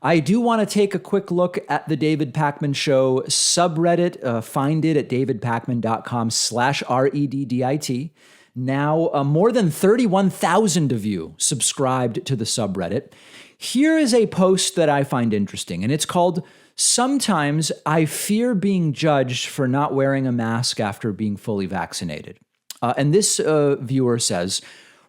I do want to take a quick look at the David Pakman Show subreddit. Find it at davidpakman.com/reddit. Now, more than 31,000 of you subscribed to the subreddit. Here is a post that I find interesting, and it's called "Sometimes I Fear Being Judged for Not Wearing a Mask After Being Fully Vaccinated." And this viewer says,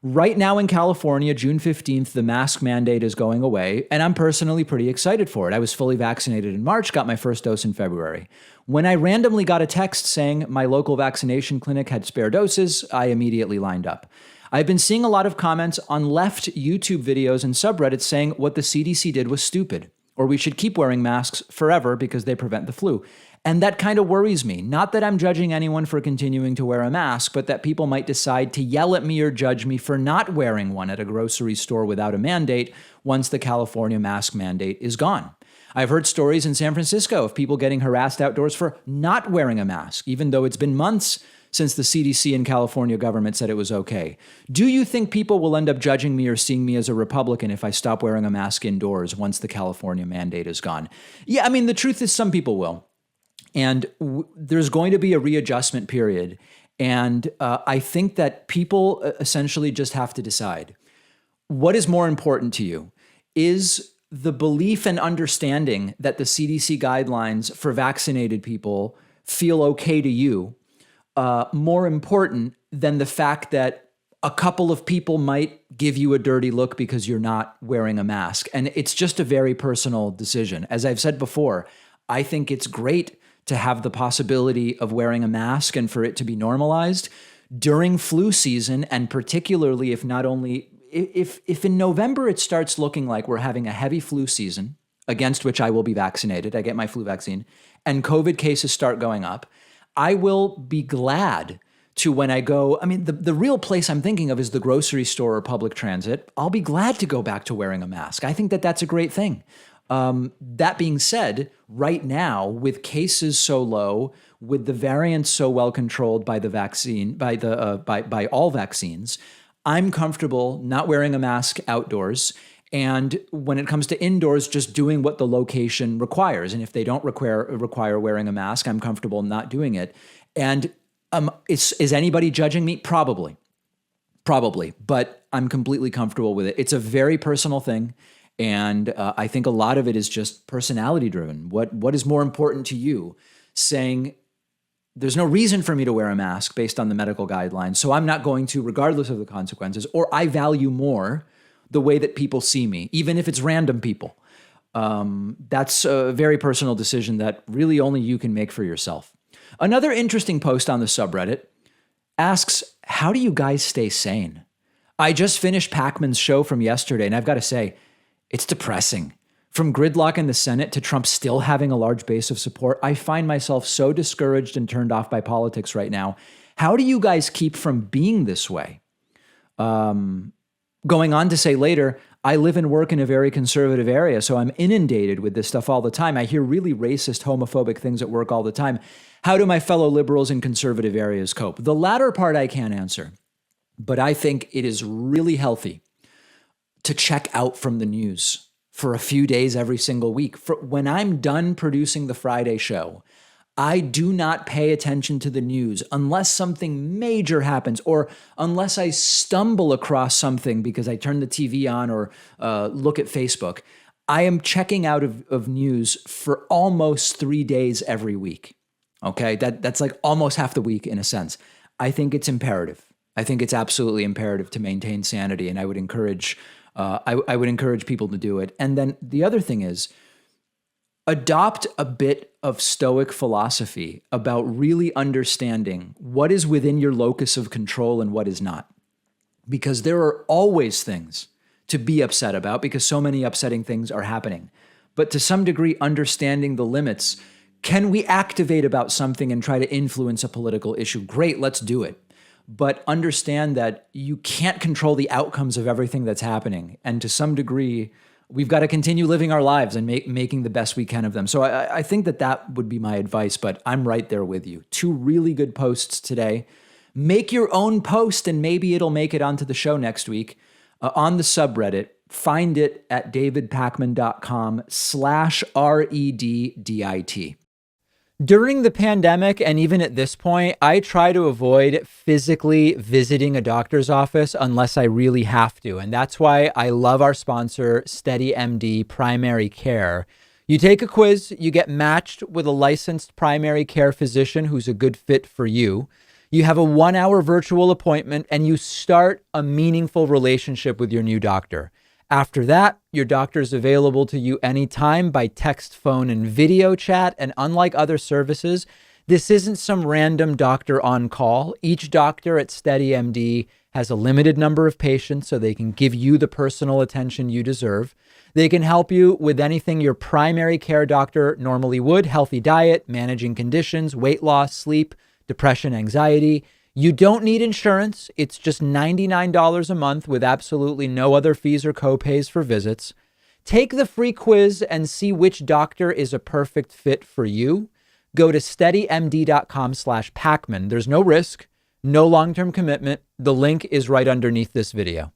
right now in California, June 15th, the mask mandate is going away, and I'm personally pretty excited for it. I was fully vaccinated in March, got my first dose in February. When I randomly got a text saying my local vaccination clinic had spare doses, I immediately lined up. I've been seeing a lot of comments on left YouTube videos and subreddits saying what the CDC did was stupid, or we should keep wearing masks forever because they prevent the flu. And that kind of worries me. Not that I'm judging anyone for continuing to wear a mask, but that people might decide to yell at me or judge me for not wearing one at a grocery store without a mandate once the California mask mandate is gone. I've heard stories in San Francisco of people getting harassed outdoors for not wearing a mask, even though it's been months since the CDC and California government said it was okay. Do you think people will end up judging me or seeing me as a Republican if I stop wearing a mask indoors once the California mandate is gone? Yeah, I mean, the truth is some people will. And there's going to be a readjustment period. And I think that people essentially just have to decide, what is more important to you? Is the belief and understanding that the CDC guidelines for vaccinated people feel okay to you more important than the fact that a couple of people might give you a dirty look because you're not wearing a mask? And it's just a very personal decision. As I've said before, I think it's great to have the possibility of wearing a mask and for it to be normalized during flu season, and particularly if in November it starts looking like we're having a heavy flu season, against which I will be vaccinated, I get my flu vaccine, and COVID cases start going up, I will be glad to, when I go, I mean, the real place I'm thinking of is the grocery store or public transit. I'll be glad to go back to wearing a mask. I think that that's a great thing. That being said, right now, with cases so low, with the variants so well controlled by the vaccine, by all vaccines, I'm comfortable not wearing a mask outdoors. And when it comes to indoors, just doing what the location requires. And if they don't require wearing a mask, I'm comfortable not doing it. And is anybody judging me? Probably. But I'm completely comfortable with it. It's a very personal thing. And I think a lot of it is just personality driven. What is more important to you? Saying there's no reason for me to wear a mask based on the medical guidelines, so I'm not going to, regardless of the consequences, or I value more the way that people see me, even if it's random people. That's a very personal decision that really only you can make for yourself. Another interesting post on the subreddit asks, how do you guys stay sane? I just finished Pakman's show from yesterday, and I've got to say, it's depressing. From gridlock in the Senate to Trump still having a large base of support, I find myself so discouraged and turned off by politics right now. How do you guys keep from being this way? Going on to say later, I live and work in a very conservative area, so I'm inundated with this stuff all the time. I hear really racist, homophobic things at work all the time. How do my fellow liberals in conservative areas cope? The latter part I can't answer, but I think it is really healthy to check out from the news for a few days every single week. When I'm done producing the Friday show, I do not pay attention to the news unless something major happens or unless I stumble across something because I turn the TV on or look at Facebook. I am checking out of news for almost 3 days every week. Okay, that's like almost half the week in a sense. I think it's imperative. I think it's absolutely imperative to maintain sanity, and I would encourage people to do it. And then the other thing is, adopt a bit of Stoic philosophy about really understanding what is within your locus of control and what is not. Because there are always things to be upset about because so many upsetting things are happening. But to some degree, understanding the limits, can we activate about something and try to influence a political issue? Great, let's do it. But understand that you can't control the outcomes of everything that's happening. And to some degree, we've got to continue living our lives and making the best we can of them. So I think that would be my advice, but I'm right there with you. 2 really good posts today. Make your own post and maybe it'll make it onto the show next week on the subreddit. find it at davidpakman.com/REDDIT. During the pandemic, and even at this point, I try to avoid physically visiting a doctor's office unless I really have to. And that's why I love our sponsor, SteadyMD Primary Care. You take a quiz, you get matched with a licensed primary care physician who's a good fit for you. You have a 1-hour virtual appointment, and you start a meaningful relationship with your new doctor. After that, your doctor is available to you anytime by text, phone, and video chat. And unlike other services, this isn't some random doctor on call. Each doctor at SteadyMD has a limited number of patients so they can give you the personal attention you deserve. They can help you with anything your primary care doctor normally would: healthy diet, managing conditions, weight loss, sleep, depression, anxiety. You don't need insurance. It's just $99 a month with absolutely no other fees or copays for visits. Take the free quiz and see which doctor is a perfect fit for you. Go to steadymd.com/Pakman. There's no risk, no long-term commitment. The link is right underneath this video.